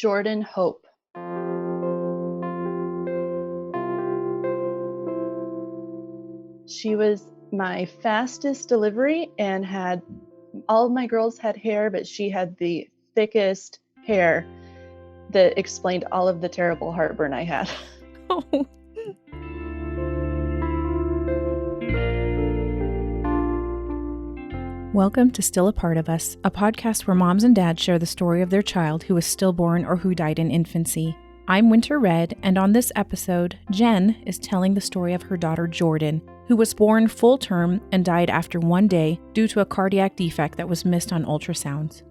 Jordan Hope. She was my fastest delivery and had all of my girls had hair, but she had the thickest hair that explained all of the terrible heartburn I had. Oh. Welcome to Still a Part of Us, a podcast where moms and dads share the story of their child who was stillborn or who died in infancy. I'm Winter Red, and on this episode, Jen is telling the story of her daughter Jordan, who was born full term and died after 1 day due to a cardiac defect that was missed on ultrasounds.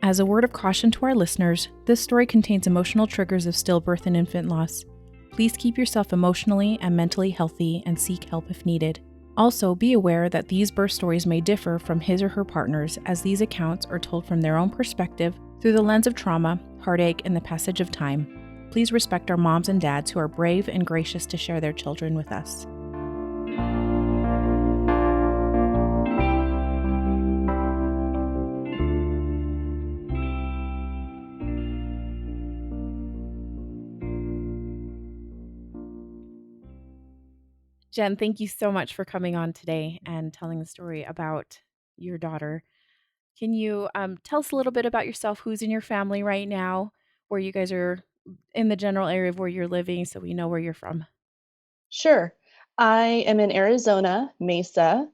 As a word of caution to our listeners, this story contains emotional triggers of stillbirth and infant loss. Please keep yourself emotionally and mentally healthy and seek help if needed. Also, be aware that these birth stories may differ from his or her partners, as these accounts are told from their own perspective through the lens of trauma, heartache, and the passage of time. Please respect our moms and dads who are brave and gracious to share their children with us. Jen, thank you so much for coming on today and telling the story about your daughter. Can you tell us a little bit about yourself? Who's in your family right now? Where you guys are in the general area of where you're living, so we know where you're from. Sure. I am in Arizona, Mesa.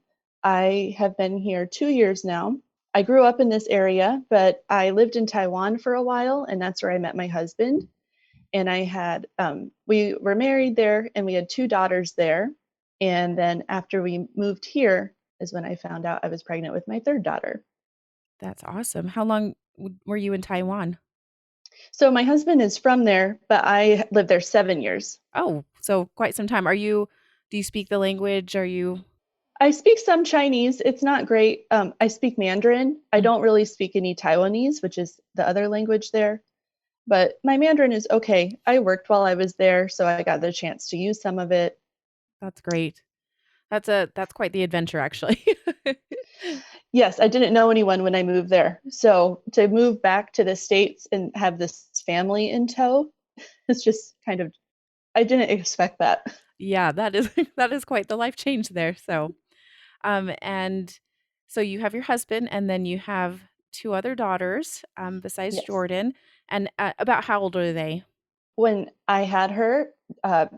I have been here 2 years now. I grew up in this area, but I lived in Taiwan for a while, and that's where I met my husband. And we were married there, and we had 2 daughters there. And then after we moved here is when I found out I was pregnant with my third daughter. That's awesome. How long were you in Taiwan? So my husband is from there, but I lived there 7 years. Oh, so quite some time. Do you speak the language? I speak some Chinese. It's not great. I speak Mandarin. I don't really speak any Taiwanese, which is the other language there. But my Mandarin is okay. I worked while I was there, so I got the chance to use some of it. That's great. That's quite the adventure, actually. Yes, I didn't know anyone when I moved there. So to move back to the States and have this family in tow, it's just I didn't expect that. Yeah, that is that is quite the life change there. And so you have your husband, and then you have 2 other daughters, besides Yes. Jordan. And about how old are they? When I had her,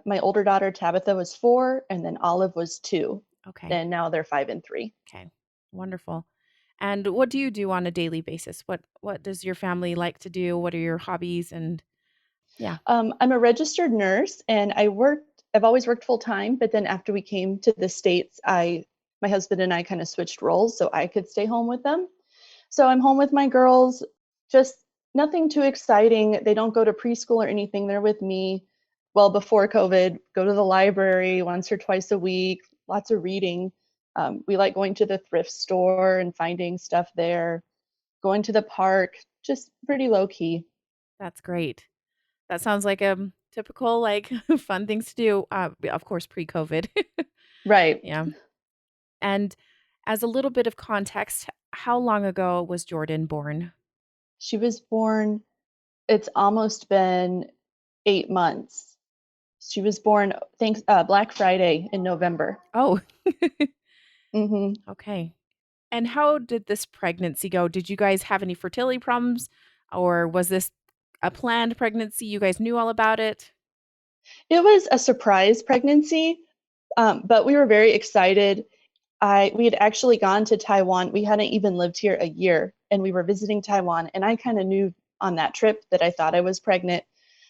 my older daughter Tabitha was 4, and then Olive was 2. Okay. And now they're 5 and 3. Okay. Wonderful. And what do you do on a daily basis? What does your family like to do? What are your hobbies? And yeah. I'm a registered nurse, and I've always worked full time, but then after we came to the States, my husband and I kind of switched roles so I could stay home with them. So I'm home with my girls, just nothing too exciting. They don't go to preschool or anything. They're with me. Well, before COVID, go to the library once or twice a week, lots of reading. We like going to the thrift store and finding stuff there, going to the park, just pretty low key. That's great. That sounds like a typical fun things to do. Of course, pre-COVID. Right. Yeah. And as a little bit of context, how long ago was Jordan born? She was born, it's almost been 8 months. She was born Black Friday in November. Oh, Hmm. okay. And how did this pregnancy go? Did you guys have any fertility problems, or was this a planned pregnancy? You guys knew all about it? It was a surprise pregnancy, but we were very excited. We had actually gone to Taiwan. We hadn't even lived here a year, and we were visiting Taiwan. And I kind of knew on that trip that I thought I was pregnant,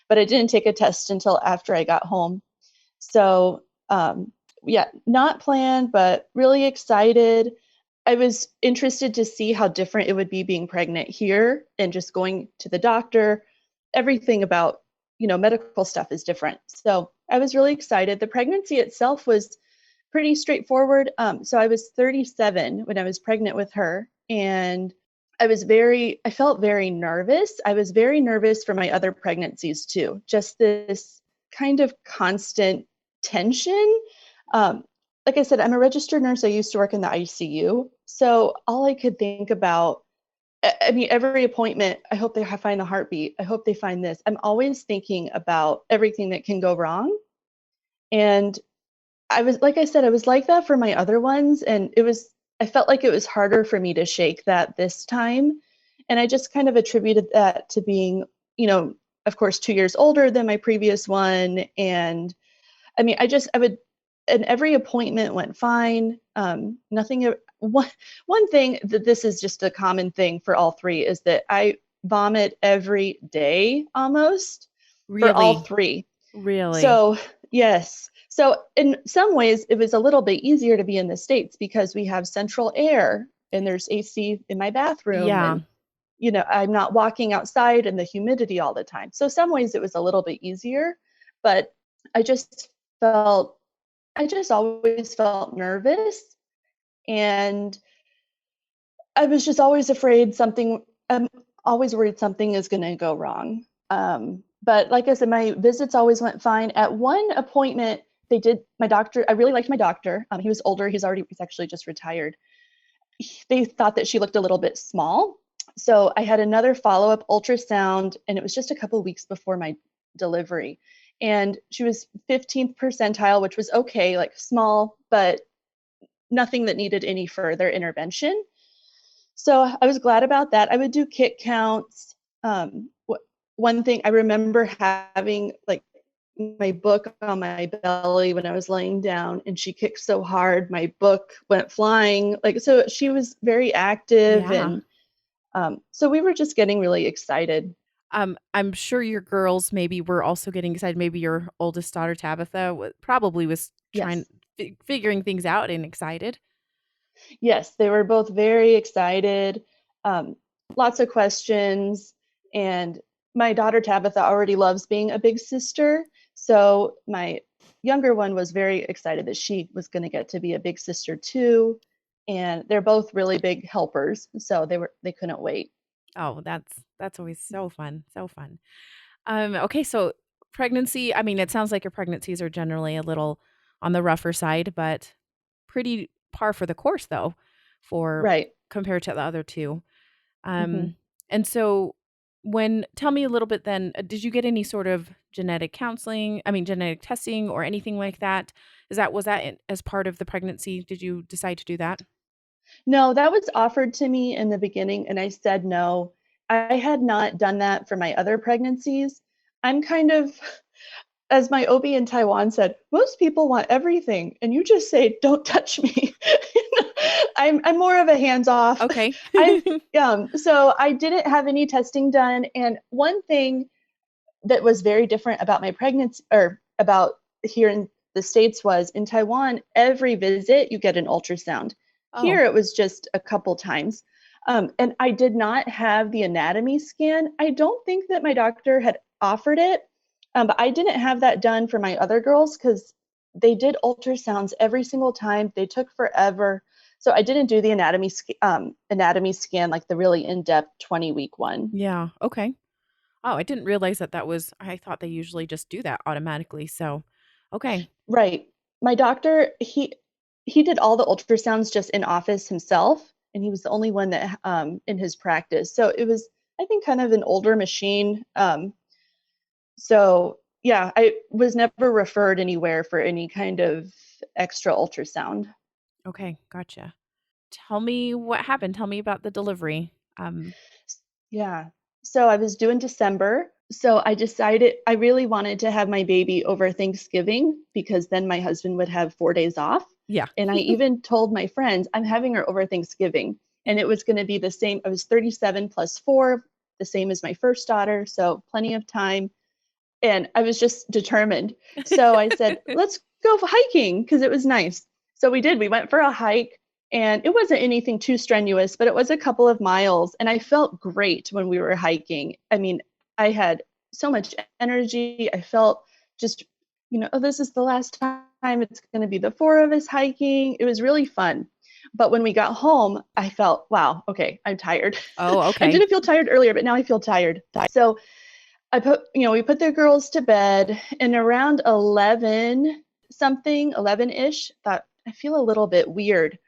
but I didn't take a test until after I got home. So, yeah, not planned, but really excited. I was interested to see how different it would be being pregnant here and just going to the doctor. Everything about, medical stuff is different. So I was really excited. The pregnancy itself was pretty straightforward. So I was 37 when I was pregnant with her, and I felt very nervous. I was very nervous for my other pregnancies too. Just this kind of constant tension. Like I said, I'm a registered nurse. I used to work in the ICU. So all I could think about I mean, every appointment, I hope they find the heartbeat. I hope they find this. I'm always thinking about everything that can go wrong. And I was, like I said, I was like that for my other ones. And I felt like it was harder for me to shake that this time. And I just kind of attributed that to being, of course, 2 years older than my previous one. And I mean, and every appointment went fine. Nothing, one thing that this is just a common thing for all three is that I vomit every day almost for all Really? three. Really? So, yes. So, in some ways, it was a little bit easier to be in the States because we have central air and there's AC in my bathroom. Yeah. And, I'm not walking outside in the humidity all the time. So, some ways it was a little bit easier, but I just felt, I just always felt nervous. And I was just always afraid I'm always worried something is going to go wrong. But like I said, my visits always went fine. At one appointment, my doctor, I really liked my doctor. He was older. He's actually just retired. They thought that she looked a little bit small. So I had another follow-up ultrasound, and it was just a couple of weeks before my delivery. And she was 15th percentile, which was okay, like small, but nothing that needed any further intervention. So I was glad about that. I would do kick counts. One thing I remember having like my book on my belly when I was laying down, and she kicked so hard my book went flying. Like, so she was very active, Yeah. and so we were just getting really excited. I'm sure your girls maybe were also getting excited. Maybe your oldest daughter Tabitha probably was trying Yes. figuring things out and excited. Yes, they were both very excited. Um, Lots of questions. And my daughter Tabitha already loves being a big sister. So my younger one was very excited that she was going to get to be a big sister too. And they're both really big helpers. So they couldn't wait. Oh, that's always so fun. So fun. Okay, so pregnancy, I mean, it sounds like your pregnancies are generally a little on the rougher side, but pretty par for the course though, for Right. compared to the other two. Hmm. And so tell me a little bit then, did you get any sort of genetic counseling, I mean, genetic testing or anything like that? Was that as part of the pregnancy? Did you decide to do that? No, that was offered to me in the beginning, and I said no. I had not done that for my other pregnancies. I'm kind of, as my OB in Taiwan said, most people want everything, and you just say, "Don't touch me." I'm more of a hands off. Okay. I So I didn't have any testing done, and one thing that was very different about my pregnancy, or about here in the States, was in Taiwan, every visit you get an ultrasound. Oh, Here it was just a couple times. And I did not have the anatomy scan. I don't think that my doctor had offered it, but I didn't have that done for my other girls because they did ultrasounds every single time. They took forever. So I didn't do the anatomy scan, like the really in-depth 20-week one. yeah. Okay. Oh, I didn't realize I thought they usually just do that automatically. So, okay. Right. My doctor, he did all the ultrasounds just in office himself, and he was the only one that in his practice. So it was, I think, kind of an older machine. So yeah, I was never referred anywhere for any kind of extra ultrasound. Okay. Gotcha. Tell me what happened. Tell me about the delivery. Yeah. So I was due in December. So I decided I really wanted to have my baby over Thanksgiving because then my husband would have 4 days off. Yeah. And I even told my friends, I'm having her over Thanksgiving. And it was going to be the same. I was 37 plus 4, the same as my first daughter. So plenty of time. And I was just determined. So I said, let's go hiking because it was nice. So we did. We went for a hike, and it wasn't anything too strenuous, but it was a couple of miles. And I felt great when we were hiking. I mean, I had so much energy. I felt just, oh, this is the last time it's going to be the four of us hiking. It was really fun. But when we got home, I felt, wow, okay, I'm tired. Oh, I okay. didn't feel tired earlier, but now I feel tired. So we put the girls to bed, and around 11 something, 11-ish, thought I feel a little bit weird.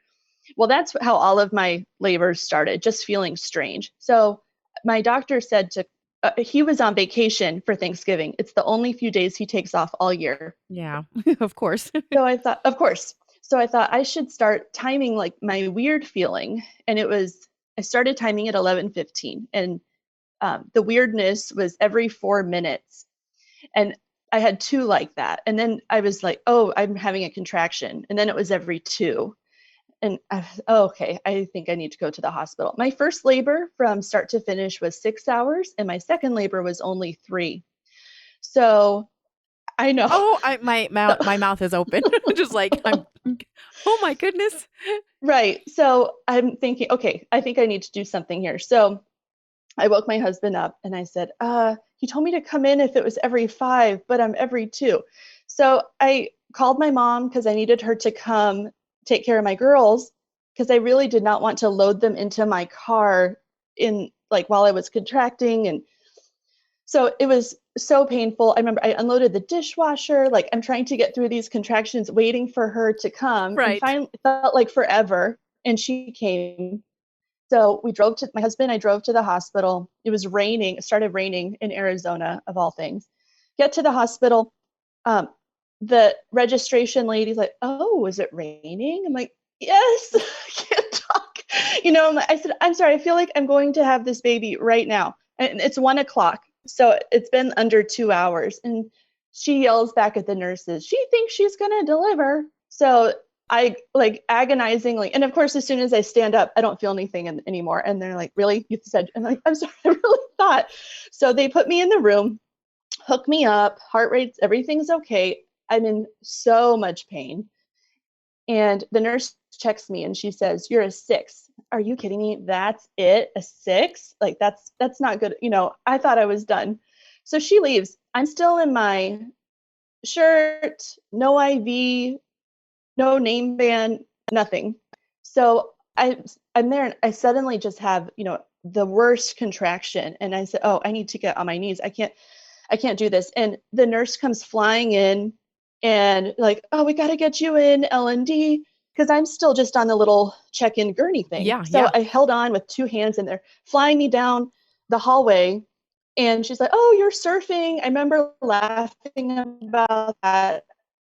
Well, that's how all of my labors started, just feeling strange. So my doctor said he was on vacation for Thanksgiving. It's the only few days he takes off all year. Yeah, of course. So I thought, of course. So I thought I should start timing like my weird feeling. And I started timing at 11:15. And the weirdness was every 4 minutes. And I had two like that. And then I was like, oh, I'm having a contraction. And then it was every two. And okay, I think I need to go to the hospital. My first labor from start to finish was 6 hours, and my second labor was only 3. So I know. Oh, my mouth is open. Just like oh my goodness. Right. So I'm thinking, okay, I think I need to do something here. So I woke my husband up and I said, he told me to come in if it was every 5, but I'm every 2. So I called my mom because I needed her to come take care of my girls because I really did not want to load them into my car in like while I was contracting. And so it was so painful. I remember I unloaded the dishwasher, like I'm trying to get through these contractions, waiting for her to come. And Right. finally it felt like forever. And she came. So my husband and I drove to the hospital. It was raining. It started raining in Arizona, of all things. Get to the hospital. Um, the registration lady's like, oh, is it raining? I'm like, yes, I can't talk. I said, I'm sorry, I feel like I'm going to have this baby right now. And it's 1:00. So it's been under 2 hours. And she yells back at the nurses, she thinks she's going to deliver. So I like agonizingly, and of course, as soon as I stand up, I don't feel anything anymore. And they're like, really? You said, and I'm like, I'm sorry, I really thought. So they put me in the room, hook me up, heart rates, everything's okay. I'm in so much pain. And the nurse checks me and she says, you're a 6. Are you kidding me? That's it? A 6? Like that's not good. I thought I was done. So she leaves. I'm still in my shirt, no IV, no name band, nothing. So I'm there and I suddenly just have, the worst contraction. And I said, oh, I need to get on my knees. I can't do this. And the nurse comes flying in and like, oh, we got to get you in L&D because I'm still just on the little check-in gurney thing. Yeah, So yeah. I held on with 2 hands and they're flying me down the hallway. And she's like, oh, you're surfing. I remember laughing about that.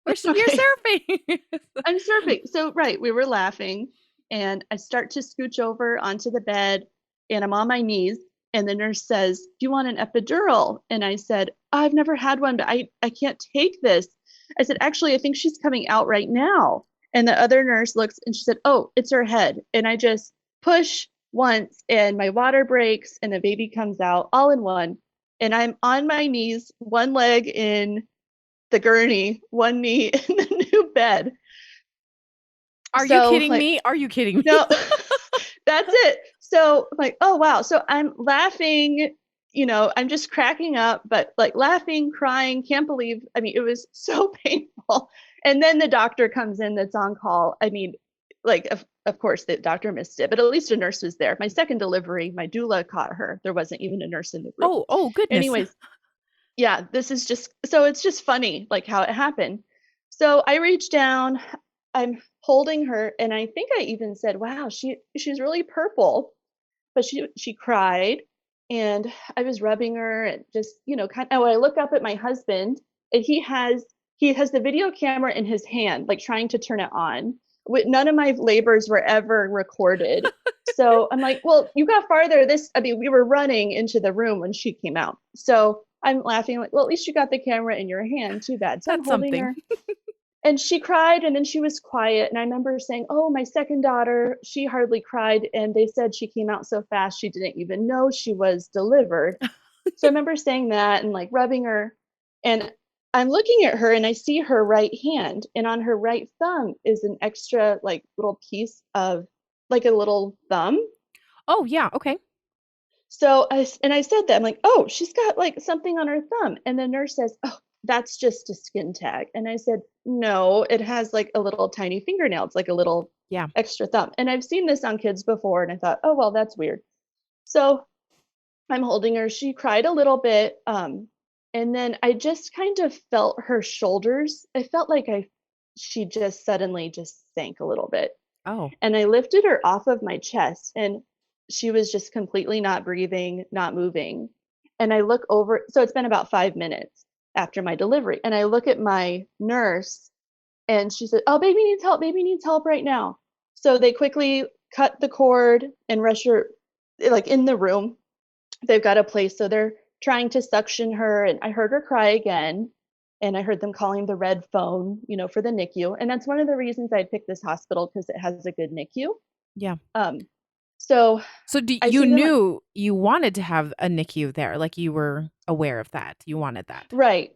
You're Okay. surfing. I'm surfing. So, right, we were laughing, and I start to scooch over onto the bed, and I'm on my knees. And the nurse says, do you want an epidural? And I said, I've never had one, but I can't take this. I said, actually, I think she's coming out right now. And the other nurse looks and she said, oh, it's her head. And I just push once, and my water breaks, and the baby comes out all in one. And I'm on my knees, one leg in the gurney, one knee in the new bed. Are you kidding me? Are you kidding me? No, that's it. So like, oh wow. So I'm laughing, I'm just cracking up, but like laughing, crying, can't believe. I mean, it was so painful. And then the doctor comes in that's on call. I mean, like of course the doctor missed it, but at least a nurse was there. My second delivery, my doula caught her. There wasn't even a nurse in the room. Oh goodness. Anyways, yeah, this is just so it's just funny like how it happened. So I reached down, I'm holding her, and I think I even said, wow, she's really purple. But she cried, and I was rubbing her and just, kind of. When I look up at my husband, and he has the video camera in his hand, like trying to turn it on. None of my labors were ever recorded. So I'm like, well, you got farther. We were running into the room when she came out. So I'm laughing like, well, at least you got the camera in your hand. Too bad. So I'm That's holding something. her. And she cried, and then she was quiet. And I remember saying, oh, my second daughter, she hardly cried. And they said she came out so fast, she didn't even know she was delivered. So I remember saying that and like rubbing her. And I'm looking at her and I see her right hand. And on her right thumb is an extra like little piece of like a little thumb. Oh yeah, okay. So I said that I'm like, oh, she's got like something on her thumb. And the nurse says, oh, that's just a skin tag. And I said, no, it has like a little tiny fingernail. It's like a little Yeah. extra thumb. And I've seen this on kids before. And I thought, oh, well, that's weird. So I'm holding her. She cried a little bit. And then I just kind of felt her shoulders. I felt like she just suddenly just sank a little bit. Oh, And I lifted her off of my chest, and she was just completely not breathing, not moving. And I look over, so it's been about 5 minutes after my delivery. And I look at my nurse, and she said, "Oh, baby needs help right now." So they quickly cut the cord and rush her like in the room. They've got a place, so they're trying to suction her. And I heard her cry again. And I heard them calling the red phone, for the NICU. And that's one of the reasons I picked this hospital because it has a good NICU. yeah. Um, so So I you see them like, knew you wanted to have a NICU there, like you were aware of that. You wanted that. right,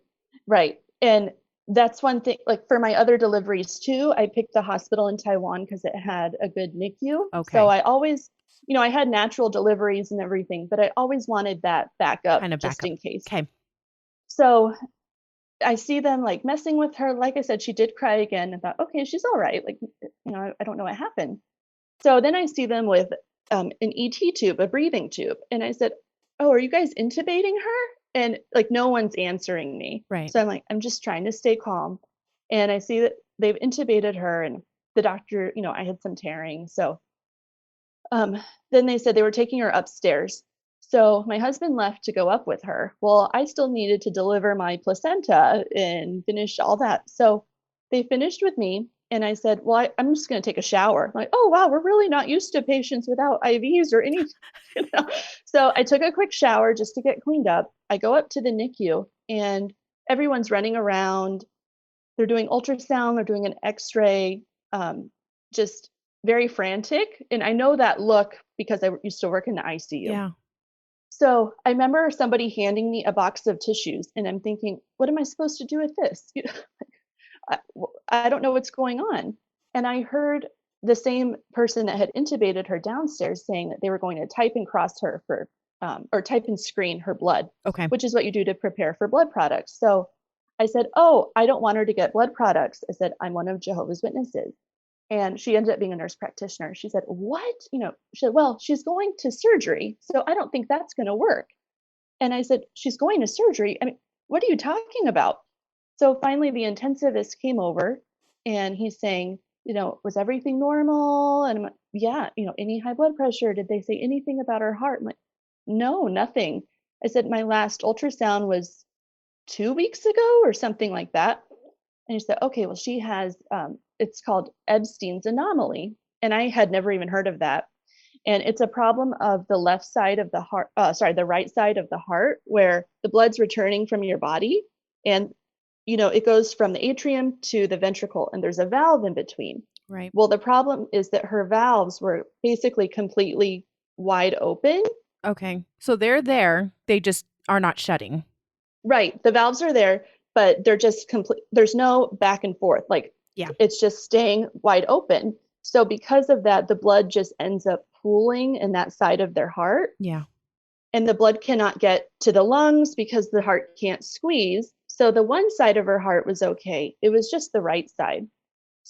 right. And that's one thing, like for my other deliveries too, I picked the hospital in Taiwan because it had a good NICU. So Okay. I always, I had natural deliveries and everything, but I always wanted that backup Kind of just backup. in case. Okay. So I see them like messing with her. Like I said, she did cry again. I thought, okay, she's all right. Like, I don't know what happened. So then I see them with an ET tube, a breathing tube. And I said, "Oh, are you guys intubating her?" And like no one's answering me. Right. So I'm like, I'm just trying to stay calm. And I see that they've intubated her, and the doctor, I had some tearing. So um, then they said they were taking her upstairs. So my husband left to go up with her. Well, I still needed to deliver my placenta and finish all that. So they finished with me. And I said, "Well, I'm just going to take a shower." I'm like, "Oh, wow, we're really not used to patients without IVs or anything." you know? So I took a quick shower just to get cleaned up. I go up to the NICU, and everyone's running around. They're doing ultrasound, they're doing an X-ray, just very frantic. And I know that look because I used to work in the ICU. Yeah. So I remember somebody handing me a box of tissues, and I'm thinking, what am I supposed to do with this? I don't know what's going on. And I heard the same person that had intubated her downstairs saying that they were going to type and cross her for, or type and screen her blood, Okay. which is what you do to prepare for blood products. So I said, "Oh, I don't want her to get blood products." I said, "I'm one of Jehovah's Witnesses." And she ended up being a nurse practitioner. She said, "What?" She said, "Well, she's going to surgery. So I don't think that's going to work." And I said, "She's going to surgery? I mean, what are you talking about?" So finally, the intensivist came over, and he's saying, "Was everything normal?" And I'm like, "Yeah, any high blood pressure? Did they say anything about her heart?" I'm like, "No, nothing." I said, "My last ultrasound was 2 weeks ago or something like that." And he said, "Okay, well, she has, it's called Ebstein's anomaly." And I had never even heard of that. And it's a problem of the left side of the heart, the right side of the heart, where the blood's returning from your body. And, it goes from the atrium to the ventricle, and there's a valve in between. Right. Well, the problem is that her valves were basically completely wide open. Okay. So they're there. They just are not shutting. Right. The valves are there, but they're just complete. There's no back and forth. Like Yeah. it's just staying wide open. So because of that, the blood just ends up pooling in that side of their heart. Yeah. And the blood cannot get to the lungs because the heart can't squeeze. So the one side of her heart was okay. It was just the right side.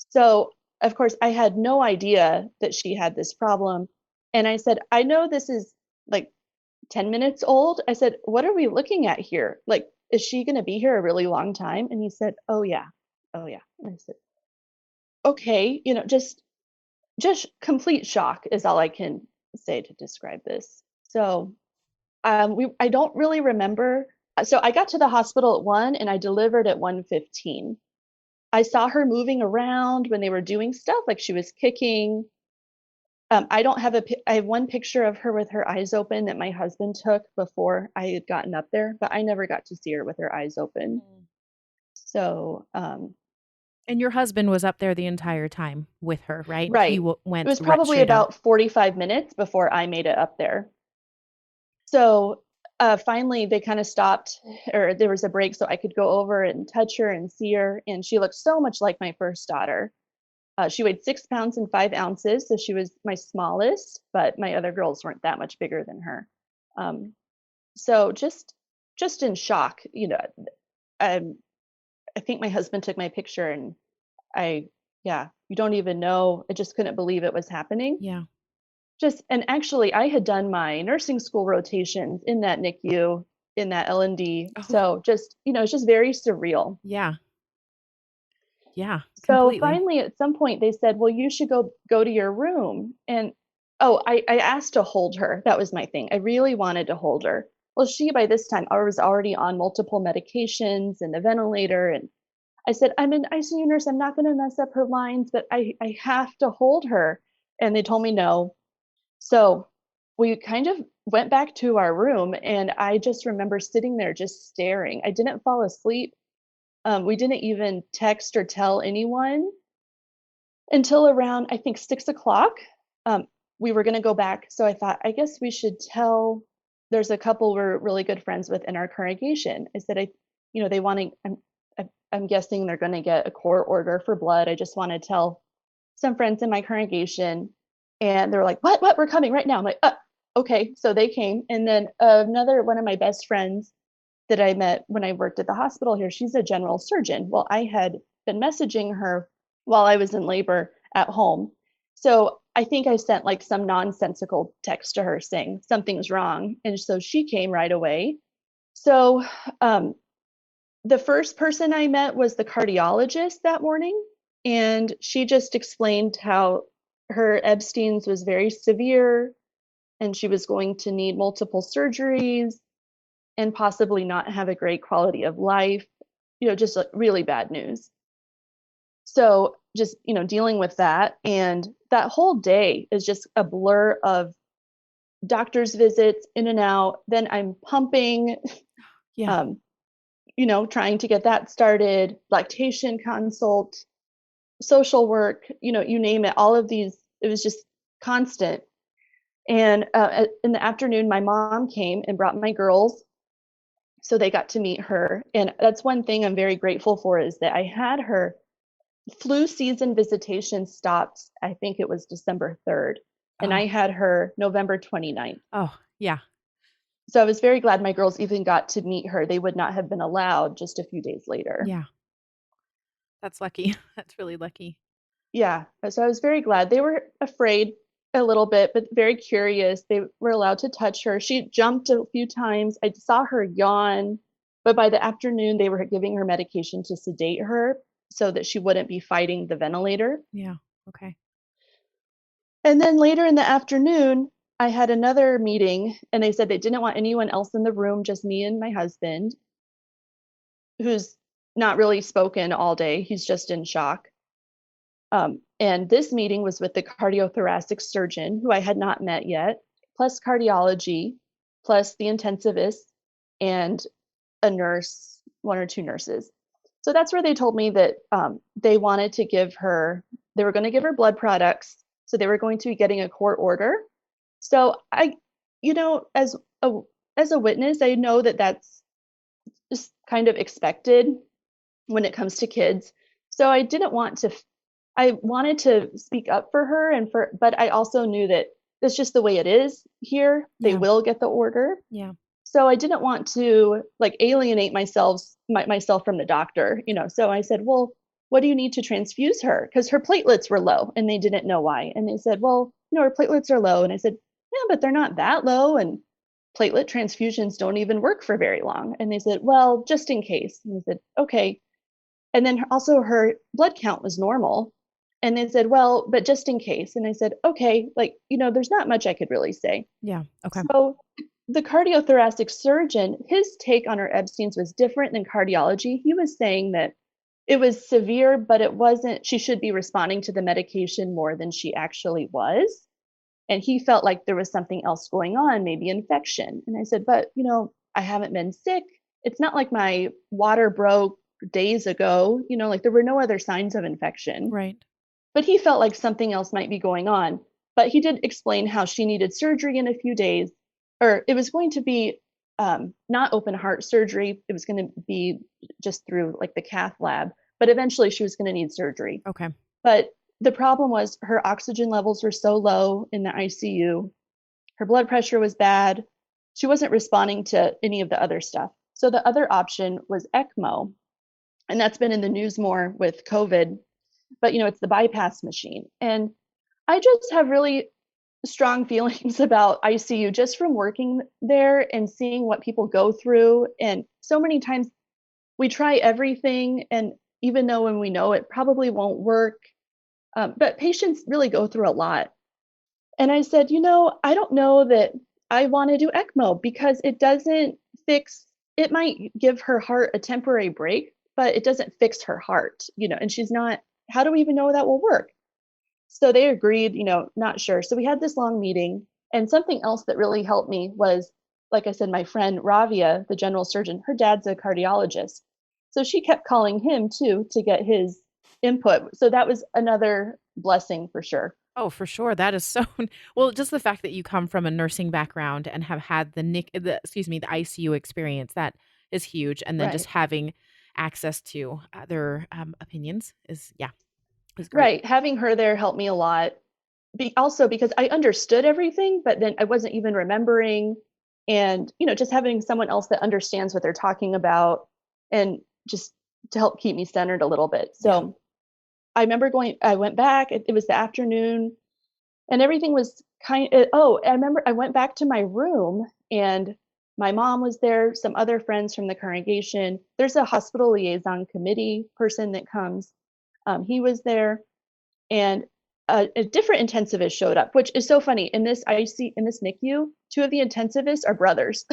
So, of course, I had no idea that she had this problem. And I said, "I know this is like 10 minutes old." I said, "What are we looking at here? Like, is she going to be here a really long time?" And he said, "Oh, yeah. Oh, yeah." And I said, "Okay, just complete shock is all I can say to describe this." So, I don't really remember. So I got to the hospital at 1 and I delivered at 1:15. I saw her moving around when they were doing stuff, like she was kicking. I don't have I have one picture of her with her eyes open that my husband took before I had gotten up there, but I never got to see her with her eyes open. Mm. So, And your husband was up there the entire time with her, right? He right. It went was right probably straight up. about 45 minutes before I made it up there. So, finally, they kind of stopped, or there was a break so I could go over and touch her and see her. And she looked so much like my first daughter. She weighed 6 pounds and 5 ounces, so she was my smallest, but my other girls weren't that much bigger than her. Um, so just in shock, um, I think my husband took my picture, and yeah, you don't even know. I just couldn't believe it was happening. Yeah. And actually, I had done my nursing school rotations in that NICU, in that L&D. Oh, So just, it's just very surreal. yeah. Yeah, So completely. finally, at some point, they said, "Well, you should go to your room." And oh, I asked to hold her. That was my thing. I really wanted to hold her. Well, she by this time I was already on multiple medications and the ventilator, and I said, "I'm an ICU nurse. I'm not going to mess up her lines, but I have to hold her." And they told me no. So we kind of went back to our room, and I just remember sitting there just staring. I didn't fall asleep. We didn't even text or tell anyone until around, I think, 6 o'clock. Um, we were going to go back. So I thought, I guess we should tell. There's a couple we're really good friends with in our congregation. I said, they want to, I'm guessing they're going to get a court order for blood. I just want to tell some friends in my congregation. And they're like, what? We're coming right now. I'm like, okay. So they came. And then another one of my best friends that I met when I worked at the hospital here, she's a general surgeon. Well, I had been messaging her while I was in labor at home. So I think I sent like some nonsensical text to her saying something's wrong. And so she came right away. So um, the first person I met was the cardiologist that morning. And she just explained how her Epstein's was very severe and she was going to need multiple surgeries and possibly not have a great quality of life, just like really bad news. So just, dealing with that. And that whole day is just a blur of doctor's visits in and out. Then I'm pumping, Yeah. um, trying to get that started, lactation consult, social work, you name it, all of these, it was just constant. And in the afternoon, my mom came and brought my girls so they got to meet her. And that's one thing I'm very grateful for is that I had her flu season visitation stopped, I think it was December 3rd, and Oh, I had her November 29th. oh, yeah. So I was very glad my girls even got to meet her. They would not have been allowed just a few days later. Yeah. That's lucky. That's really lucky. Yeah, so I was very glad. They were afraid a little bit, but very curious. They were allowed to touch her. She jumped a few times. I saw her yawn, but by the afternoon, they were giving her medication to sedate her so that she wouldn't be fighting the ventilator. Yeah. Okay. And then later in the afternoon, I had another meeting, and they said they didn't want anyone else in the room, just me and my husband, who's not really spoken all day. He's just in shock. And this meeting was with the cardiothoracic surgeon, who I had not met yet, plus cardiology, plus the intensivist, and a nurse, one or two nurses. So that's where they told me that they wanted to give her, they were going to give her blood products. So they were going to be getting a court order. So I, you know, a as a witness, I know that that's just kind of expected when it comes to kids. So I wanted to speak up for her but I also knew that it's just the way it is here. They Yeah. will get the order. Yeah. So I didn't want to like alienate myself from the doctor. So I said, "Well, what do you need to transfuse her?" Because her platelets were low and they didn't know why. And they said, "Well, her platelets are low." And I said, "Yeah, but they're not that low. And platelet transfusions don't even work for very long." And they said, "Well, just in case." And I said, "Okay." And then also her blood count was normal. And they said, "Well, but just in case." And I said, "Okay, like, there's not much I could really say." Yeah. Okay. So the cardiothoracic surgeon, his take on her Epstein's was different than cardiology. He was saying that it was severe, but it wasn't, she should be responding to the medication more than she actually was. And he felt like there was something else going on, maybe infection. And I said, "But, I haven't been sick. It's not like my water broke days ago, like there were no other signs of infection." Right. But he felt like something else might be going on. But he did explain how she needed surgery in a few days, or it was going to be not open heart surgery. It was going to be just through like the cath lab, but eventually she was going to need surgery. Okay. But the problem was her oxygen levels were so low in the ICU. Her blood pressure was bad. She wasn't responding to any of the other stuff. So the other option was ECMO. And that's been in the news more with COVID, but it's the bypass machine. And I just have really strong feelings about ICU just from working there and seeing what people go through. And so many times we try everything and even though when we know it probably won't work. But patients really go through a lot. And I said, I don't know that I want to do ECMO because it doesn't fix, it might give her heart a temporary break, but it doesn't fix her heart, and she's not, how do we even know that will work? So they agreed, not sure. So we had this long meeting. And something else that really helped me was, like I said, my friend Ravia, the general surgeon, her dad's a cardiologist. So she kept calling him too to get his input. So that was another blessing for sure. Oh, for sure. That is so well, just the fact that you come from a nursing background and have had the ICU experience, that is huge. And then just Right. having access to other opinions is great. Right. Having her there helped me a lot. Also because I understood everything, but then I wasn't even remembering. And, just having someone else that understands what they're talking about and just to help keep me centered a little bit. Yeah. So I went back, it was the afternoon and everything was I remember I went back to my room and my mom was there, some other friends from the congregation. There's a hospital liaison committee person that comes. He was there and a different intensivist showed up, which is so funny. In this NICU, two of the intensivists are brothers.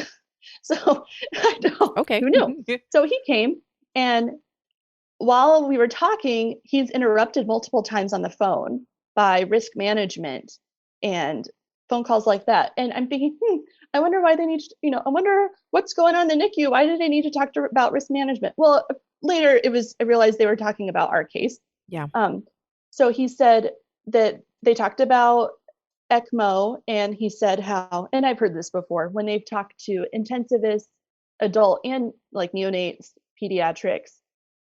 So I know Okay. who knew. So he came, and while we were talking, he's interrupted multiple times on the phone by risk management and phone calls like that. And I'm thinking, I wonder why they need to, I wonder what's going on in the NICU. Why do they need to talk about risk management? Well, later I realized they were talking about our case. Yeah. So he said that they talked about ECMO, and he said how, and I've heard this before, when they've talked to intensivists, adult and like neonates, pediatrics,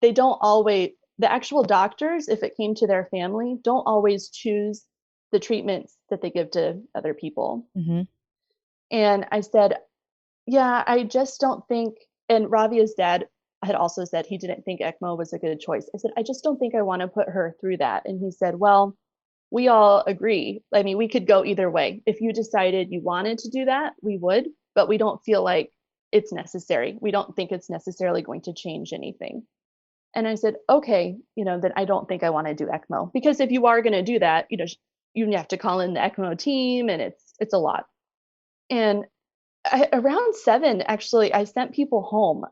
they don't always, the actual doctors, if it came to their family, don't always choose the treatments that they give to other people. Hmm. And I said, yeah, I just don't think, and Ravia's dad had also said he didn't think ECMO was a good choice. I said, I just don't think I want to put her through that. And he said, well, we all agree. I mean, we could go either way. If you decided you wanted to do that, we would, but we don't feel like it's necessary. We don't think it's necessarily going to change anything. And I said, okay, then I don't think I want to do ECMO because if you are going to do that, you have to call in the ECMO team and it's a lot. And around 7, actually, I sent people home.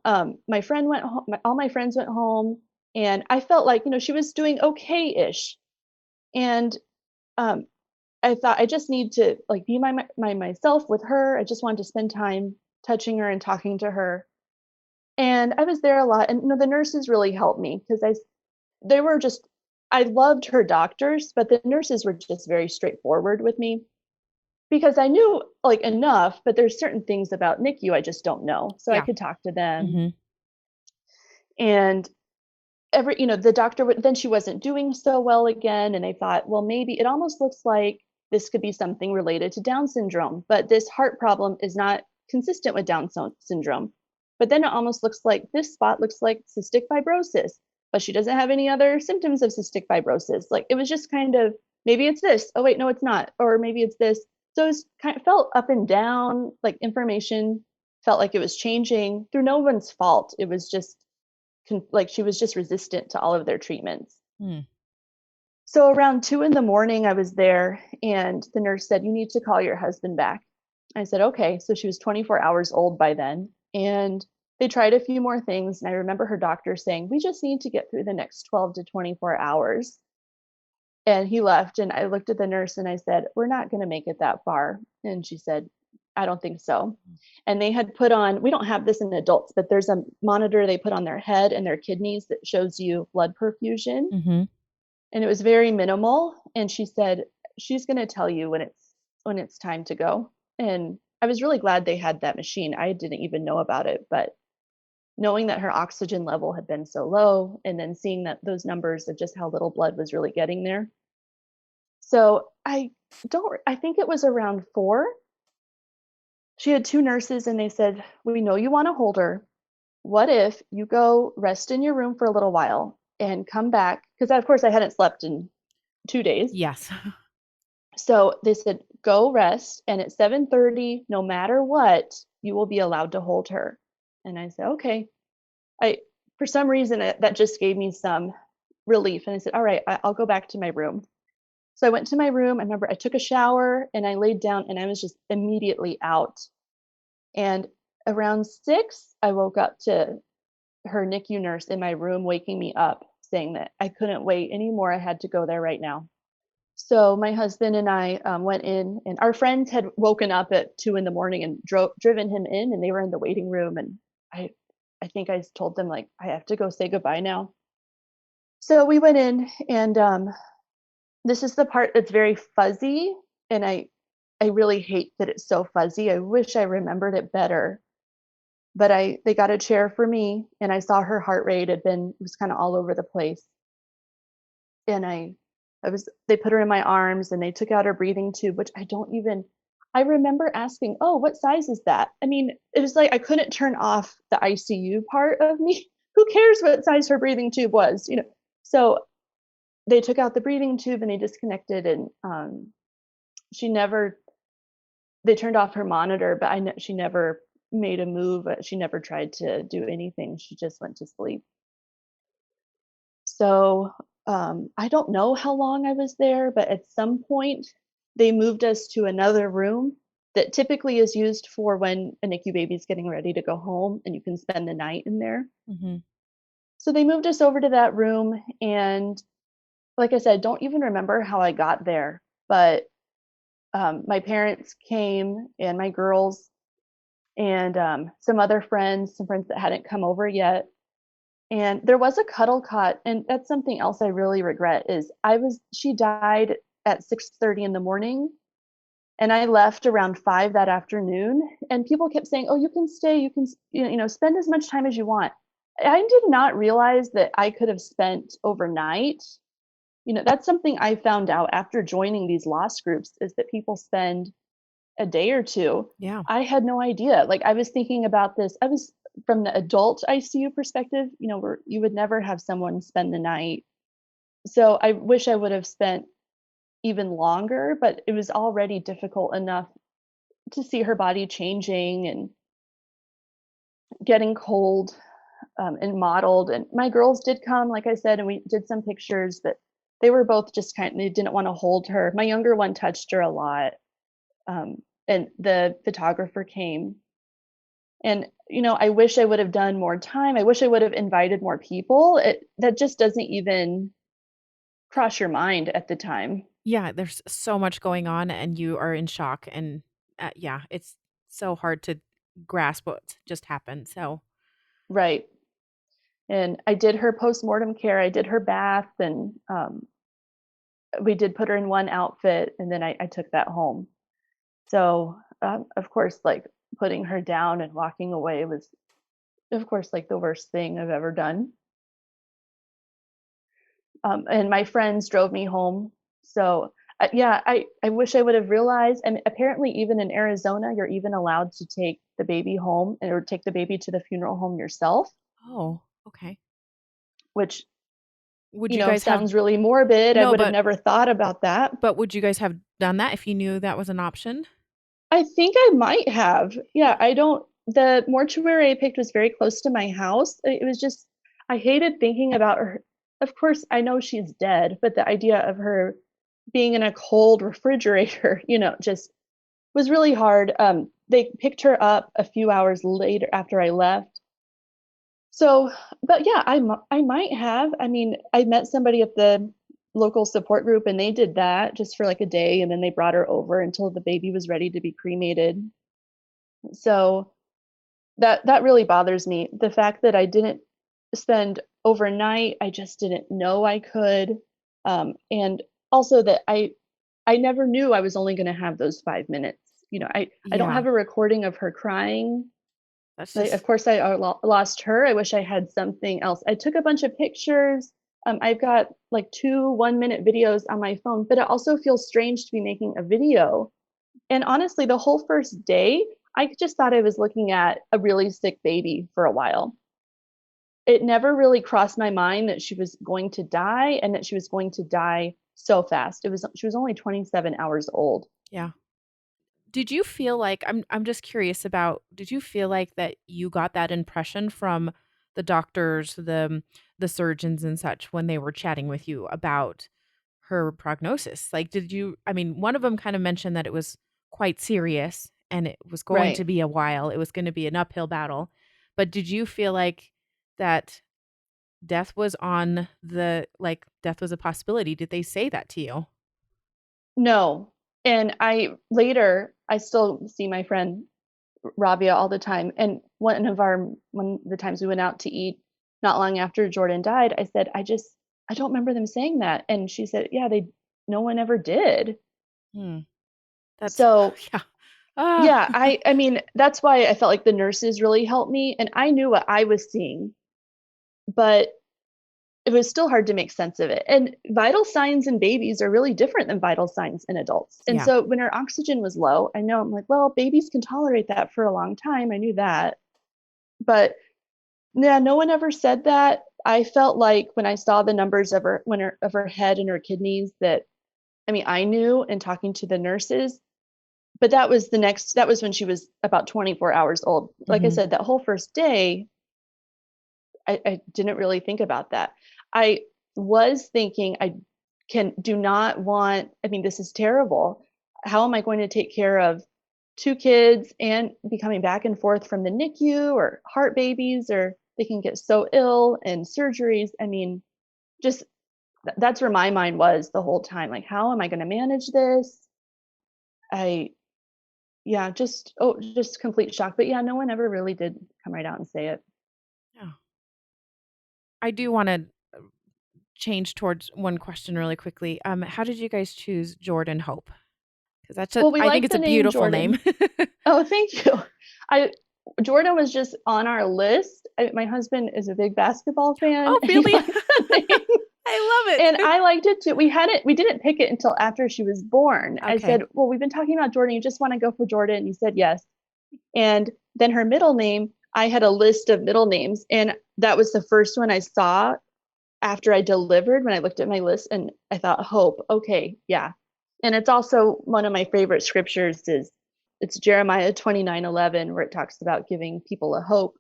My friend went home, all my friends went home, and I felt like, she was doing okay-ish. And um, I thought I just need to like be myself with her. I just wanted to spend time touching her and talking to her. And I was there a lot. And the nurses really helped me because they were just, I loved her doctors, but the nurses were just very straightforward with me because I knew like enough, but there's certain things about NICU I just don't know. So I Yeah. could talk to them. Hmm. And the doctor would, then she wasn't doing so well again. And they thought, well, maybe it almost looks like this could be something related to Down syndrome, but this heart problem is not consistent with Down syndrome. But then it almost looks like this spot looks like cystic fibrosis, but she doesn't have any other symptoms of cystic fibrosis. Like it was just kind of, maybe it's this. Oh, wait, no, it's not. Or maybe it's this. So it was kind of felt up and down, like information felt like it was changing through no one's fault. It was just like she was just resistant to all of their treatments. Hmm. So around 2 in the morning, I was there and the nurse said, you need to call your husband back. I said, okay. So she was 24 hours old by then. And they tried a few more things. And I remember her doctor saying, we just need to get through the next 12 to 24 hours. And he left. And I looked at the nurse and I said, we're not going to make it that far. And she said, I don't think so. And they had put on, we don't have this in adults, but there's a monitor they put on their head and their kidneys that shows you blood perfusion. Hmm. And it was very minimal. And she said, she's going to tell you when it's time to go. And I was really glad they had that machine. I didn't even know about it, but knowing that her oxygen level had been so low and then seeing that those numbers of just how little blood was really getting there. So I think it was around 4. She had 2 nurses and they said, we know you want to hold her. What if you go rest in your room for a little while and come back? Because of course I hadn't slept in 2 days. Yes. So they said, go rest. And at 7:30, no matter what, you will be allowed to hold her. And I said, okay. for some reason, that just gave me some relief. And I said, all right, I'll go back to my room. So I went to my room. I remember I took a shower and I laid down and I was just immediately out. And around 6, I woke up to her NICU nurse in my room waking me up, saying that I couldn't wait anymore. I had to go there right now. So my husband and I went in, and our friends had woken up at 2 in the morning and driven him in, and they were in the waiting room. And I, I think I told them like I have to go say goodbye now. So we went in, and this is the part that's very fuzzy, and I really hate that it's so fuzzy. I wish I remembered it better. But they got a chair for me, and I saw her heart rate was kind of all over the place. And they put her in my arms and they took out her breathing tube, which I remember asking, "Oh, what size is that?" I mean, it was like I couldn't turn off the ICU part of me. Who cares what size her breathing tube was? So they took out the breathing tube and they disconnected, and she never they turned off her monitor, but she never made a move. She never tried to do anything. She just went to sleep. So I don't know how long I was there, but at some point they moved us to another room that typically is used for when a NICU baby is getting ready to go home and you can spend the night in there. Mm-hmm. So they moved us over to that room. And like I said, don't even remember how I got there, but my parents came and my girls and some other friends, some friends that hadn't come over yet. And there was a cuddle cot, and that's something else I really regret is she died at 6:30 in the morning, and I left around 5 that afternoon, and people kept saying, "Oh, you can stay, you can spend as much time as you want." I did not realize that I could have spent overnight. That's something I found out after joining these lost groups is that people spend a day or two. Yeah. I had no idea. Like I was thinking about this. I was from the adult ICU perspective, where you would never have someone spend the night. So I wish I would have spent even longer, but it was already difficult enough to see her body changing and getting cold and mottled. And my girls did come, like I said, and we did some pictures, but they were both just they didn't want to hold her. My younger one touched her a lot. And the photographer came. And, I wish I would have done more time. I wish I would have invited more people. That just doesn't even cross your mind at the time. Yeah, there's so much going on and you are in shock and yeah, it's so hard to grasp what just happened. So, Right. And I did her postmortem care. I did her bath, and we did put her in one outfit, and then I took that home. So, of course, like putting her down and walking away was, of course, like the worst thing I've ever done. And my friends drove me home. So, yeah, I wish I would have realized. And apparently, even in Arizona, you're even allowed to take the baby home or take the baby to the funeral home yourself, oh, okay. which, Would you guys have sounds really morbid. I no, would have never thought about that. but would you guys have done that if you knew that was an option? I think I might have. Yeah, the mortuary I picked was very close to my house. It was just, I hated thinking about her. Of course, I know she's dead, but the idea of her being in a cold refrigerator, just was really hard. They picked her up a few hours later after I left. So, but yeah, I might have. I mean, I met somebody at the local support group and they did that just for like a day, and then they brought her over until the baby was ready to be cremated. So that really bothers me. The fact that I didn't spend overnight, I just didn't know I could. And also that I never knew I was only going to have those 5 minutes. I don't Yeah, have a recording of her crying. that's Like, just of course, I lost her. I wish I had something else. I took a bunch of pictures. I've got like 2 1-minute videos on my phone, but it also feels strange to be making a video. And honestly, the whole first day, I just thought I was looking at a really sick baby for a while. It never really crossed my mind that she was going to die and that she was going to die so fast. She was only 27 hours old. yeah. Did you feel like I'm just curious about did you feel like that you got that impression from the doctors, the surgeons and such when they were chatting with you about her prognosis? Like, did you, I mean, one of them kind of mentioned that it was quite serious and it was going to Right. be a while. It was going to be an uphill battle. But did you feel like that death was on death was a possibility? Did they say that to you? No. And I still see my friend Rabia all the time. And one of the times we went out to eat not long after Jordan died, I said, I don't remember them saying that. And she said, yeah, no one ever did. Hmm. That's So yeah. Ah, yeah, I mean, that's why I felt like the nurses really helped me. And I knew what I was seeing, but it was still hard to make sense of it. And vital signs in babies are really different than vital signs in adults. And yeah. so when her oxygen was low, I'm like, well, babies can tolerate that for a long time. I knew that. But yeah, no one ever said that. I felt like when I saw the numbers of her head and her kidneys that I mean, I knew in talking to the nurses, but that was when she was about 24 hours old. Like I Mhm. said, that whole first day, I didn't really think about that. I was thinking do not want, I mean, this is terrible. How am I going to take care of two kids and be coming back and forth from the NICU or heart babies, or they can get so ill and surgeries. I mean, just that's where my mind was the whole time. Like, how am I going to manage this? I, yeah, just complete shock. But yeah, no one ever really did come right out and say it. Yeah. I do wanna change towards one question really quickly. How did you guys choose Jordan Hope? Because Well, we I think like it's a the name beautiful name. Jordan. Oh, thank you. I Jordan was just on our list. My husband is a big basketball fan. Oh, And he really? likes the name, I love and it. I liked it too. We didn't pick it until after she was born. I Okay. said, "Well, we've been talking about Jordan. You just want to go for Jordan?" He said, "Yes." And then her middle name, I had a list of middle names, and that was the first one I saw after I delivered when I looked at my list, and I thought, Hope, okay, yeah. And it's also one of my favorite scriptures is it's Jeremiah 29:11, where it talks about giving people a hope.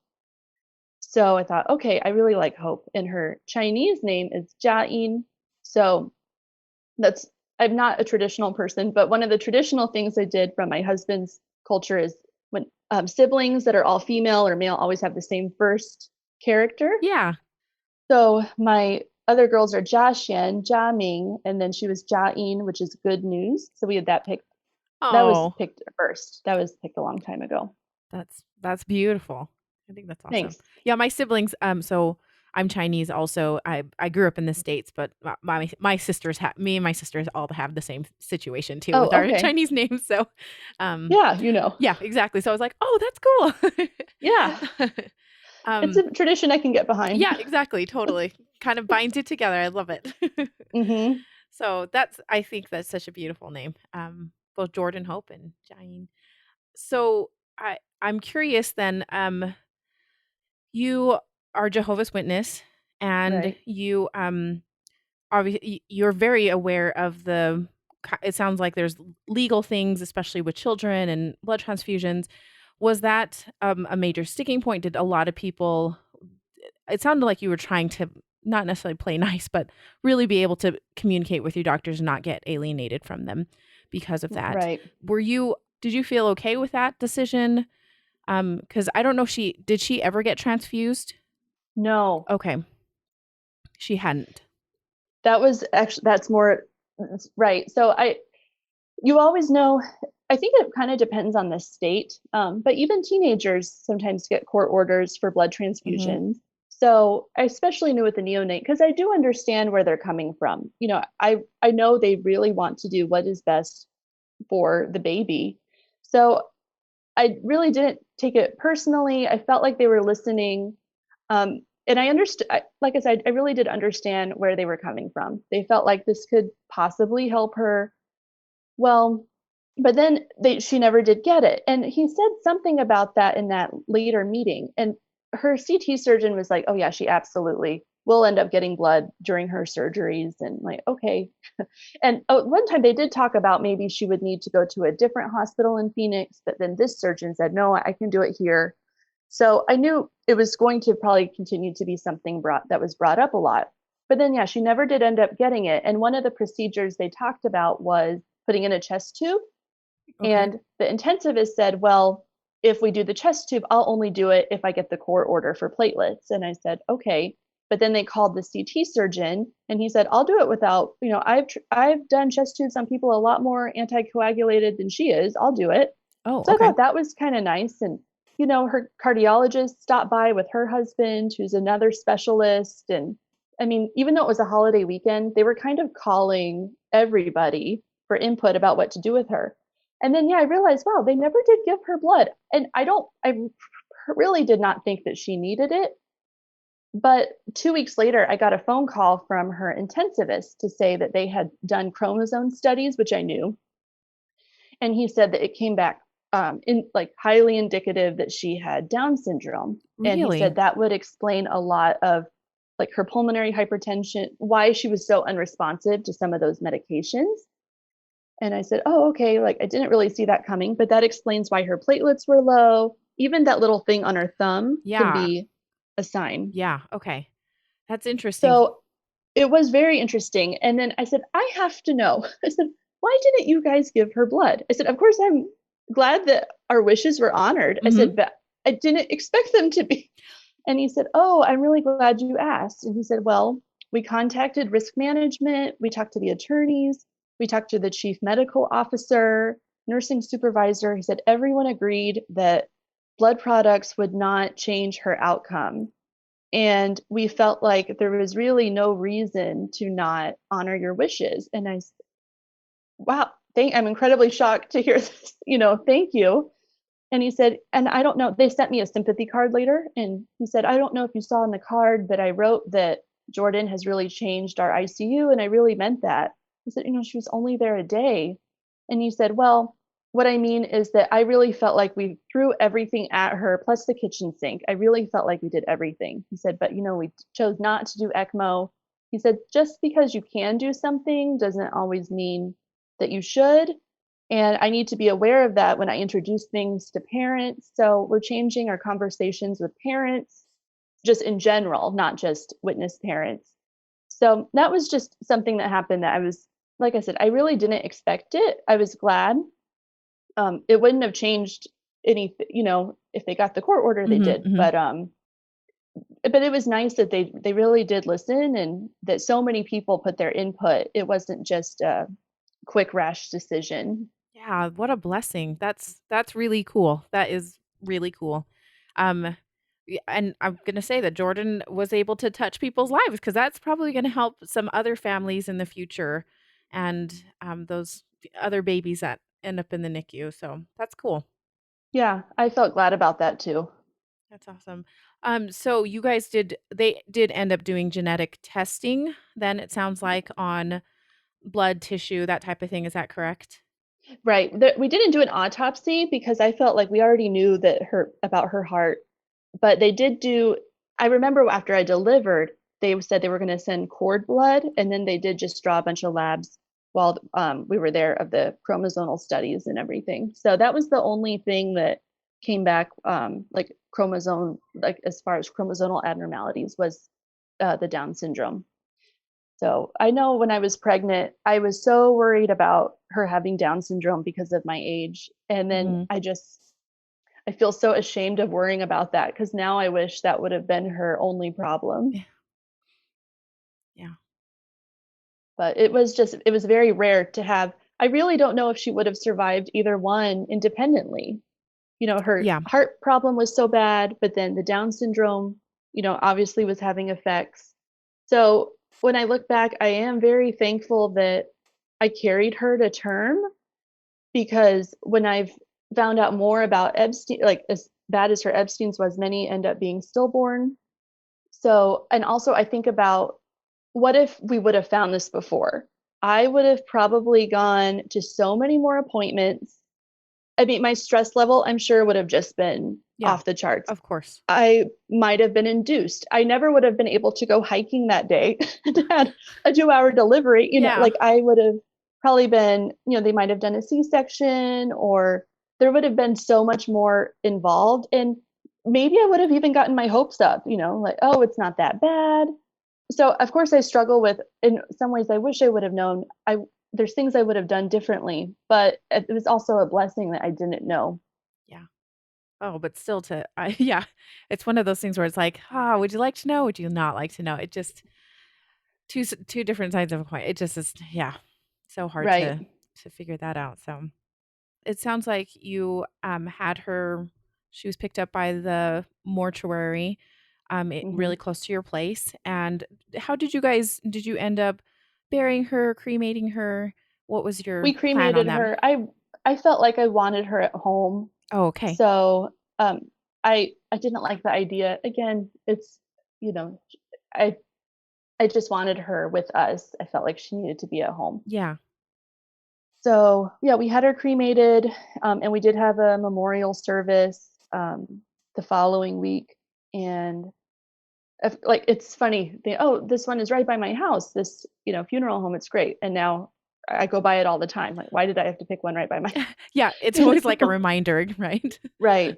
So I thought, okay, I really like Hope. And her Chinese name is Jiayin. So that's I'm not a traditional person, but one of the traditional things I did from my husband's culture is when siblings that are all female or male always have the same first character. Yeah. So my other girls are Jiaxian, Jiaming, and then she was Jiayin, which is good news. So we had that picked. That was Oh, picked first. That was picked a long time ago. that's beautiful. I think that's awesome. Thanks. Yeah, my siblings, so I'm Chinese also. I grew up in the States, but my sisters have me and my sisters all have the same situation too with Oh, our okay. Chinese names. So, um, Yeah, you know. yeah, exactly. So I was like, "Oh, that's Yeah, cool." it's Um, a tradition I can get behind. yeah, exactly, totally. Kind of binds it together. I love it. Hmm. So I think that's such a beautiful name. Both Jordan Hope and Jane. So I'm curious then, you are Jehovah's Witness and Right. you obviously you're very aware of it sounds like there's legal things, especially with children and blood transfusions. Was that a major sticking point? Did a lot of people it sounded like you were trying to not necessarily play nice, but really be able to communicate with your doctors and not get alienated from them because of that. Right. Did you feel okay with that decision? Because I don't know if did she ever get transfused? No, Okay. She hadn't. that was actually that's more right. So you always know. I think it kind of depends on the state, but even teenagers sometimes get court orders for blood Mhm. transfusions. So I especially knew with the neonate because I do understand where they're coming from. I know they really want to do what is best for the baby. So I really didn't take it personally. I felt like they were listening. And I understood, like I said, I really did understand where they were coming from. They felt like this could possibly help her. Well, but then she never did get it. And he said something about that in that later meeting. And her CT surgeon was like, oh, yeah, she absolutely will end up getting blood during her surgeries. And like, okay. And one time they did talk about maybe she would need to go to a different hospital in Phoenix. But then this surgeon said, no, I can do it here. So I knew it was going to probably continue to be something that was brought up a lot. But then, yeah, she never did end up getting it. And one of the procedures they talked about was putting in a chest tube. Okay. And the intensivist said, well, if we do the chest tube, I'll only do it if I get the court order for platelets. And I said, okay. But then they called the CT surgeon and he said, I'll do it without, I've done chest tubes on people a lot more anticoagulated than she is. I'll do it. Oh, So I okay. thought that was kind of nice. And, her cardiologist stopped by with her husband, who's another specialist. And I mean, even though it was a holiday weekend, they were kind of calling everybody for input about what to do with her. And then, yeah, I realized, wow, they never did give her blood. And I really did not think that she needed it. But 2 weeks later, I got a phone call from her intensivist to say that they had done chromosome studies, which I knew. And he said that it came back in like highly indicative that she had Down syndrome. And he Really? said that would explain a lot of like her pulmonary hypertension, why she was so unresponsive to some of those medications. And I said, oh, okay. Like I didn't really see that coming, but that explains why her platelets were low. Even that little thing on her thumb can Yeah. be a sign. Yeah. Okay. That's interesting. So it was very interesting. And then I said, I have to know. I said, why didn't you guys give her blood? I said, of course, I'm glad that our wishes were honored. I Hmm. said, but I didn't expect them to be. And he said, oh, I'm really glad you asked. And he said, well, we contacted risk management. We talked to the attorneys. We talked to the chief medical officer, nursing supervisor. He said, everyone agreed that blood products would not change her outcome. And we felt like there was really no reason to not honor your wishes. And I said, wow, I'm incredibly shocked to hear this, thank you. And he said, and I don't know, they sent me a sympathy card later. And he said, I don't know if you saw in the card, but I wrote that Jordan has really changed our ICU. And I really meant that. He said, she was only there a day. And he said, well, what I mean is that I really felt like we threw everything at her, plus the kitchen sink. I really felt like we did everything. He said, but we chose not to do ECMO. He said, just because you can do something doesn't always mean that you should. And I need to be aware of that when I introduce things to parents. So we're changing our conversations with parents, just in general, not just witness parents. So that was just something that happened that like I said, I really didn't expect it. I was glad. It wouldn't have changed anything, if they got the court order, they Hmm. did. Hmm. But it was nice that they really did listen and that so many people put their input. It wasn't just a quick rash decision. Yeah. What a blessing. That's really cool. That is really cool. Um, and I'm gonna say that Jordan was able to touch people's lives because that's probably gonna help some other families in the future, and those other babies that end up in the NICU. So that's cool. Yeah, I felt glad about that too. That's awesome. So you guys they did end up doing genetic testing, then it sounds like on blood tissue, that type of thing. Is that correct? Right. We didn't do an autopsy because I felt like we already knew about her heart, but they did do. I remember after I delivered, they said they were going to send cord blood, and then they did just draw a bunch of labs while we were there of the chromosomal studies and everything. So that was the only thing that came back, like chromosome, like as far as chromosomal abnormalities was the Down syndrome. So I know when I was pregnant, I was so worried about her having Down syndrome because of my age. And then Mhm. I feel so ashamed of worrying about that because now I wish that would have been her only problem. Yeah. Yeah. But it was very rare to have. I really don't know if she would have survived either one independently. Her Yeah. heart problem was so bad, but then the Down syndrome, obviously was having effects. So when I look back, I am very thankful that I carried her to term because when I've found out more about Epstein, like as bad as her Epstein's was, many end up being stillborn. So, and also I think about what if we would have found this before? I would have probably gone to so many more appointments. I mean, my stress level, I'm sure, would have just been Yeah. off the charts. Of course. I might have been induced. I never would have been able to go hiking that day and had a 2-hour delivery. Yeah. Like I would have probably been, they might have done a C-section or there would have been so much more involved. And maybe I would have even gotten my hopes up, like, oh, it's not that bad. So of course I struggle with, in some ways I wish I would have known. There's things I would have done differently, but it was also a blessing that I didn't know. Yeah. Oh, but still yeah, it's one of those things where it's like, would you like to know? Would you not like to know? It just two different sides of a coin. It just is, yeah, so hard Right. to figure that out. So it sounds like you had her. She was picked up by the mortuary, Hmm. really close to your place. And how did you end up burying her, cremating her? What was We your plan on cremated that? her. I felt like I wanted her at home. Oh, okay. So I didn't like the idea. Again, it's, you know, I I just wanted her with us. I felt like she needed to be at home. Yeah. So yeah, we had her cremated, and we did have a memorial service the following week. And like, it's funny, oh, this one is right by my house. This, funeral home. It's great. And now I go by it all the time. Like, why did I have to pick one right by my? Yeah, it's You always like a know? reminder, right? Right.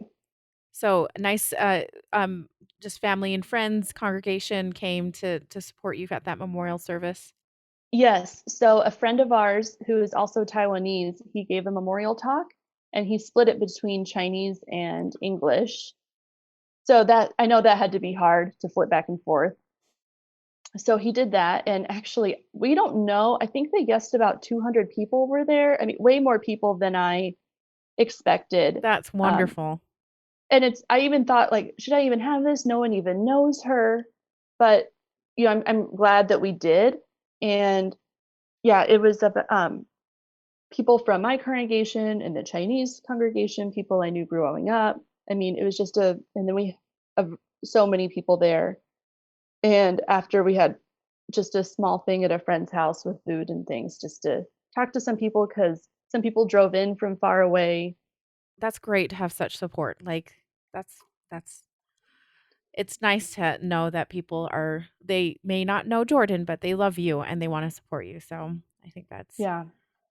So nice, just family and friends, congregation came to support you at that memorial service. Yes. So a friend of ours who is also Taiwanese, he gave a memorial talk, and he split it between Chinese and English. So that, I know that had to be hard to flip back and forth. So he did that, and actually, we don't know. I think they guessed about 200 people were there. I mean, way more people than I expected. That's Um, wonderful. and I even thought, like, should I even have this? No one even knows her. But I'm glad that we did. And yeah, it was people from my congregation and the Chinese congregation, people I knew growing up. I mean, it was just and then we have so many people there. And after, we had just a small thing at a friend's house with food and things, just to talk to some people, because some people drove in from far away. That's great to have such support. Like that's it's nice to know that they may not know Jordan, but they love you and they want to support you. So I think that's Yeah.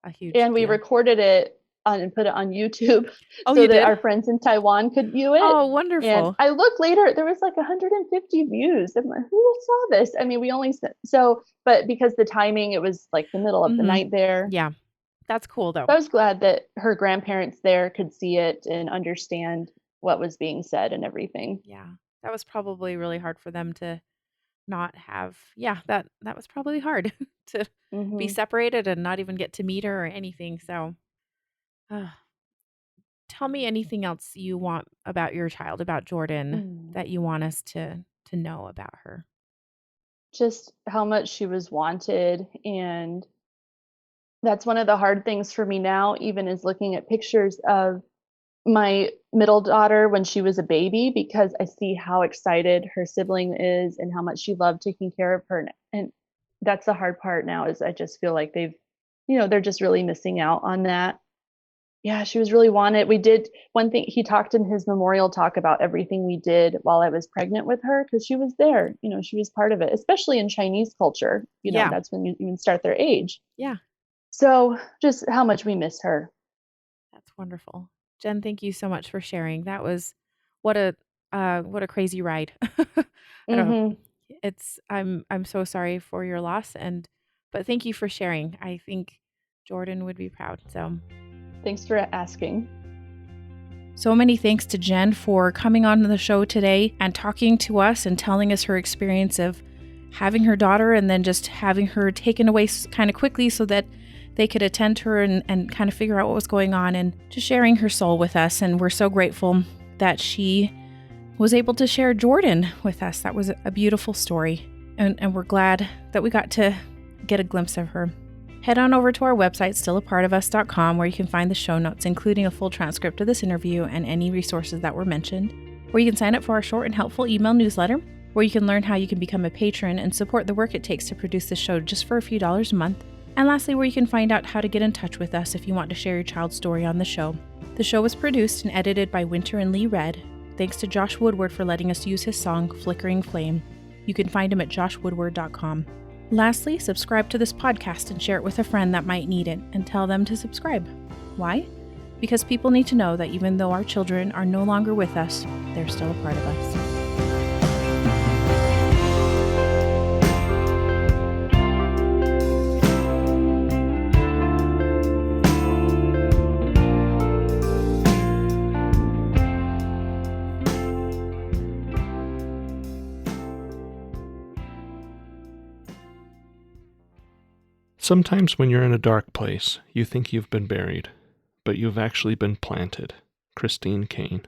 a huge And we deal. recorded it on and put it on YouTube Oh, so you that did? our friends in Taiwan could view it. Oh, And wonderful. I looked later, there was like 150 views. I'm like, who saw this? I mean, we only so, but because the timing, it was like the middle of the Mhm. night there. Yeah. That's cool though. So I was glad that her grandparents there could see it and understand what was being said and everything. Yeah. That was probably really hard for them to not have. Yeah, that was probably hard to be Hmm. separated and not even get to meet her or anything. So, uh, tell me anything else you want about your child, about Jordan, Mm. that you want us to know about her. Just how much she was wanted. And that's one of the hard things for me now, even, is looking at pictures of my middle daughter when she was a baby, because I see how excited her sibling is and how much she loved taking care of her. And that's the hard part now, is I just feel like they're just really missing out on that. Yeah, she was really wanted. We did one thing. He talked in his memorial talk about everything we did while I was pregnant with her, because she was there. She was part of it, especially in Chinese culture. Yeah. That's when you even start their age. Yeah. So just how much we miss her. That's wonderful. Jen, thank you so much for sharing. That was what a crazy ride. I don't Hmm. I'm so sorry for your loss but thank you for sharing. I think Jordan would be proud. Thanks for asking. So many thanks to Jen for coming on the show today and talking to us and telling us her experience of having her daughter and then just having her taken away kind of quickly so that they could attend to her and kind of figure out what was going on, and just sharing her soul with us. And we're so grateful that she was able to share Jordan with us. That was a beautiful story. And we're glad that we got to get a glimpse of her. Head on over to our website, stillapartofus.com, where you can find the show notes, including a full transcript of this interview and any resources that were mentioned, where you can sign up for our short and helpful email newsletter, where you can learn how you can become a patron and support the work it takes to produce this show just for a few dollars a month, and lastly, where you can find out how to get in touch with us if you want to share your child's story on the show. The show was produced and edited by Winter and Lee Red. Thanks to Josh Woodward for letting us use his song, Flickering Flame. You can find him at joshwoodward.com. Lastly, subscribe to this podcast and share it with a friend that might need it, and tell them to subscribe. Why? because people need to know that even though our children are no longer with us, they're still a part of us. Sometimes when you're in a dark place, you think you've been buried, but you've actually been planted. Christine Kane.